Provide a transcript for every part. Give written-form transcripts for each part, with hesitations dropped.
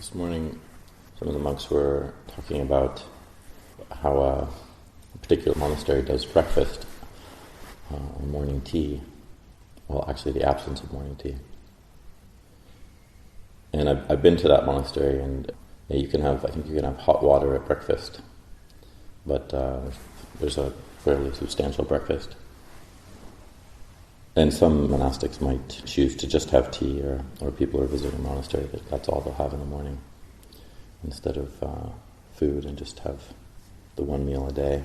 This morning, some of the monks were talking about how a particular monastery does breakfast or morning tea. Well, actually, the absence of morning tea. And I've been to that monastery, and I think you can have hot water at breakfast, but there's a fairly substantial breakfast. And some monastics might choose to just have tea, or people who are visiting a monastery, that's all they'll have in the morning, instead of food, and just have the one meal a day.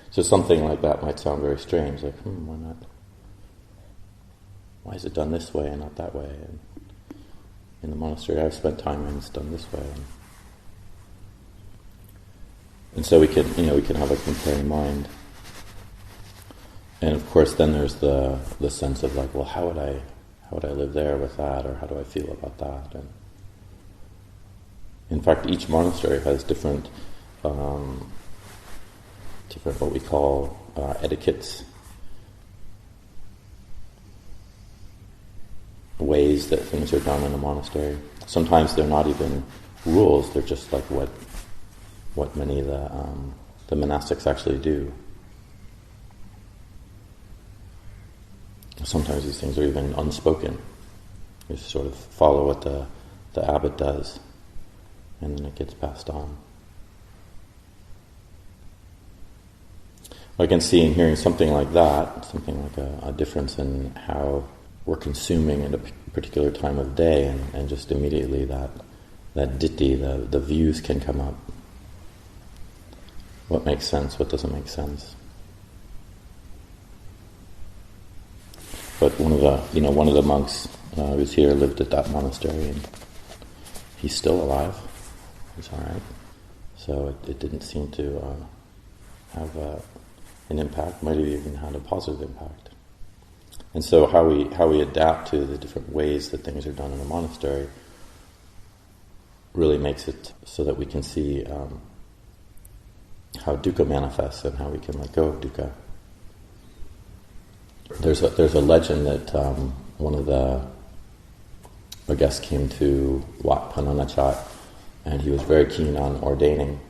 So something like that might sound very strange, like, why not? Why is it done this way and not that way? And in the monastery I've spent time in, it's done this way. And so we can have a comparing mind. And of course, then there's the sense of like, well, how would I live there with that, or how do I feel about that? And in fact, each monastery has different what we call etiquettes, ways that things are done in a monastery. Sometimes they're not even rules; they're just like what many of the monastics actually do. Sometimes these things are even unspoken. You just sort of follow what the abbot does, and then it gets passed on. I can see in hearing something like that, something like a difference in how we're consuming at a particular time of day, and just immediately that ditthi, the views can come up. What makes sense, what doesn't make sense. But one of the monks who was here lived at that monastery, and he's still alive. He's all right. So it didn't seem to have an impact. Might have even had a positive impact. And so how we adapt to the different ways that things are done in a monastery really makes it so that we can see how dukkha manifests and how we can let go of dukkha. There's a legend that one of the guests came to Wat Pananachat, and he was very keen on ordaining.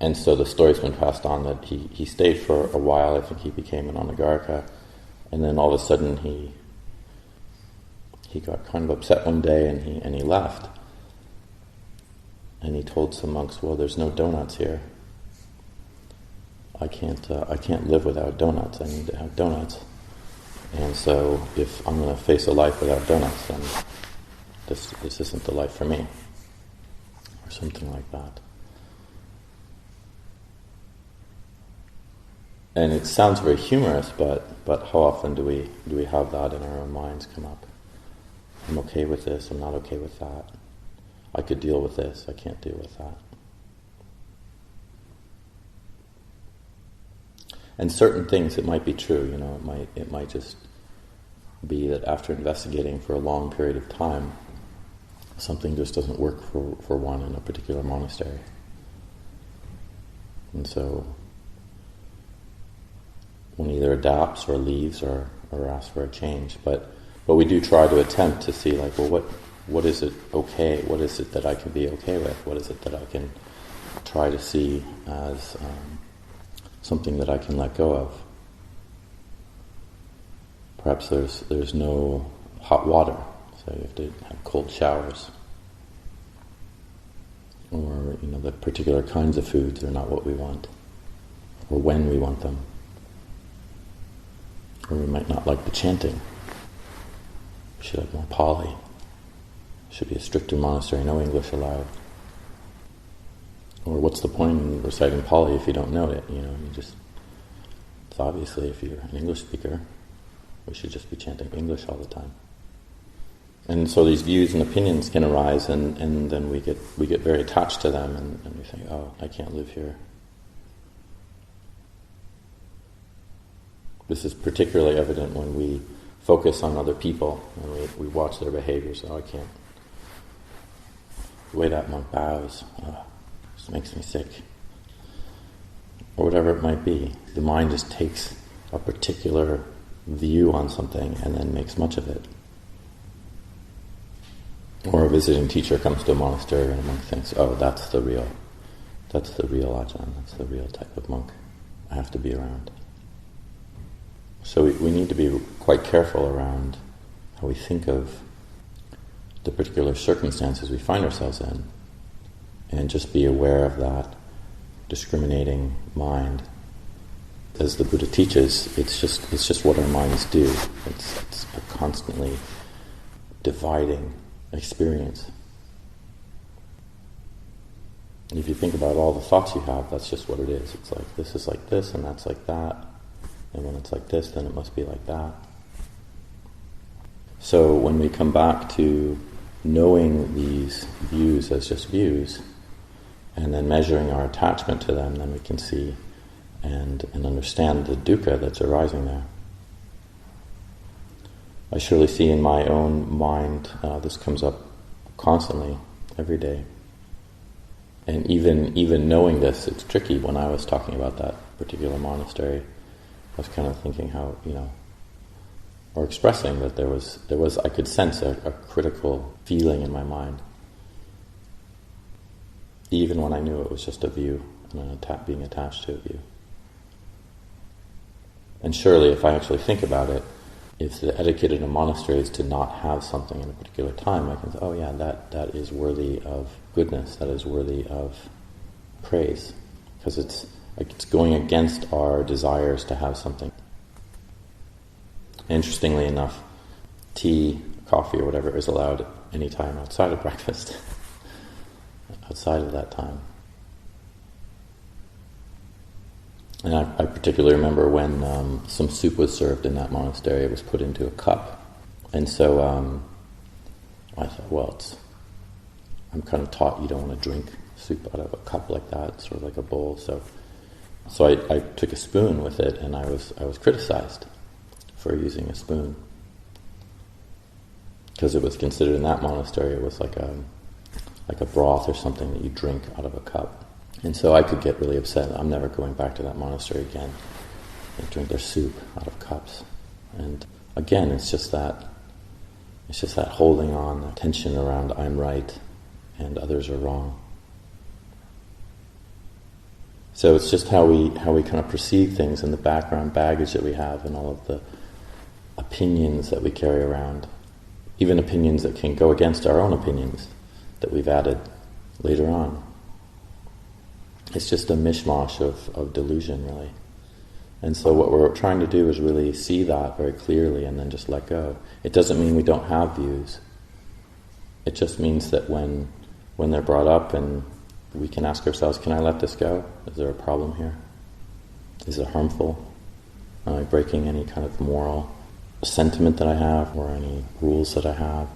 And so the story's been passed on that he stayed for a while. I think he became an anagarika, and then all of a sudden he got kind of upset one day, and he left. And he told some monks, "Well, there's no donuts here. I can't live without donuts. I need to have donuts. And so if I'm going to face a life without donuts, then this isn't the life for me," or something like that. And it sounds very humorous, but how often do we have that in our own minds come up? I'm okay with this. I'm not okay with that. I could deal with this. I can't deal with that. And certain things, it might be true, it might just be that after investigating for a long period of time, something just doesn't work for one in a particular monastery. And so one either adapts or leaves or asks for a change. But we do try to attempt to see, like, well, what is it okay? What is it that I can be okay with? What is it that I can try to see as something that I can let go of? Perhaps there's no hot water, so you have to have cold showers. Or, the particular kinds of foods are not what we want, or when we want them. Or we might not like the chanting. We should have more Pali. It should be a stricter monastery, no English allowed. Or what's the point in reciting Pali if you don't know it? It's obviously, if you're an English speaker, we should just be chanting English all the time. And so these views and opinions can arise, and then we get very attached to them, and we think, oh, I can't live here. This is particularly evident when we focus on other people, and we watch their behaviors. Oh, I can't. The way that monk bows, this makes me sick. Or whatever it might be. The mind just takes a particular view on something and then makes much of it. Or a visiting teacher comes to a monastery and a monk thinks, oh, that's the real Ajahn, that's the real type of monk I have to be around. So we need to be quite careful around how we think of the particular circumstances we find ourselves in, and just be aware of that discriminating mind. As the Buddha teaches, it's just what our minds do. It's a constantly dividing experience. And if you think about all the thoughts you have, that's just what it is. It's like, this is like this, and that's like that. And when it's like this, then it must be like that. So when we come back to knowing these views as just views, and then measuring our attachment to them, then we can see and understand the dukkha that's arising there. I surely see in my own mind, this comes up constantly, every day. And even knowing this, it's tricky. When I was talking about that particular monastery, I was kind of thinking how, or expressing that there was I could sense a critical feeling in my mind, even when I knew it was just a view and being attached to a view. And surely, if I actually think about it, if the etiquette in a monastery is to not have something in a particular time, I can say, oh yeah, that is worthy of goodness, that is worthy of praise, because it's going against our desires to have something. Interestingly enough, tea, coffee, or whatever is allowed any time outside of breakfast, outside of that time. And I particularly remember when some soup was served in that monastery, it was put into a cup. And so I thought, well, I'm kind of taught you don't want to drink soup out of a cup like that, sort of like a bowl. So I took a spoon with it, and I was criticized for using a spoon, because it was considered in that monastery, it was like a broth or something that you drink out of a cup. And so I could get really upset. I'm never going back to that monastery again. They drink their soup out of cups. And again, it's just that holding on, that tension around I'm right and others are wrong. So it's just how we kind of perceive things, and the background baggage that we have, and all of the opinions that we carry around, even opinions that can go against our own opinions that we've added later on. It's just a mishmash of delusion, really. And so what we're trying to do is really see that very clearly and then just let go. It doesn't mean we don't have views. It just means that when they're brought up, and we can ask ourselves, can I let this go? Is there a problem here? Is it harmful? Am I breaking any kind of moral sentiment that I have, or any rules that I have?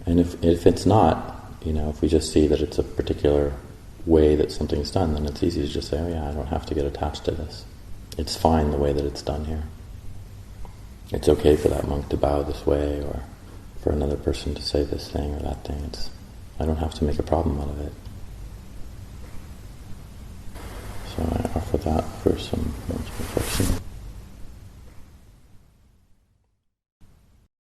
And if it's not, if we just see that it's a particular way that something's done, then it's easy to just say, oh yeah, I don't have to get attached to this. It's fine the way that it's done here. It's okay for that monk to bow this way, or for another person to say this thing or that thing. I don't have to make a problem out of it. So I offer that for some reflection.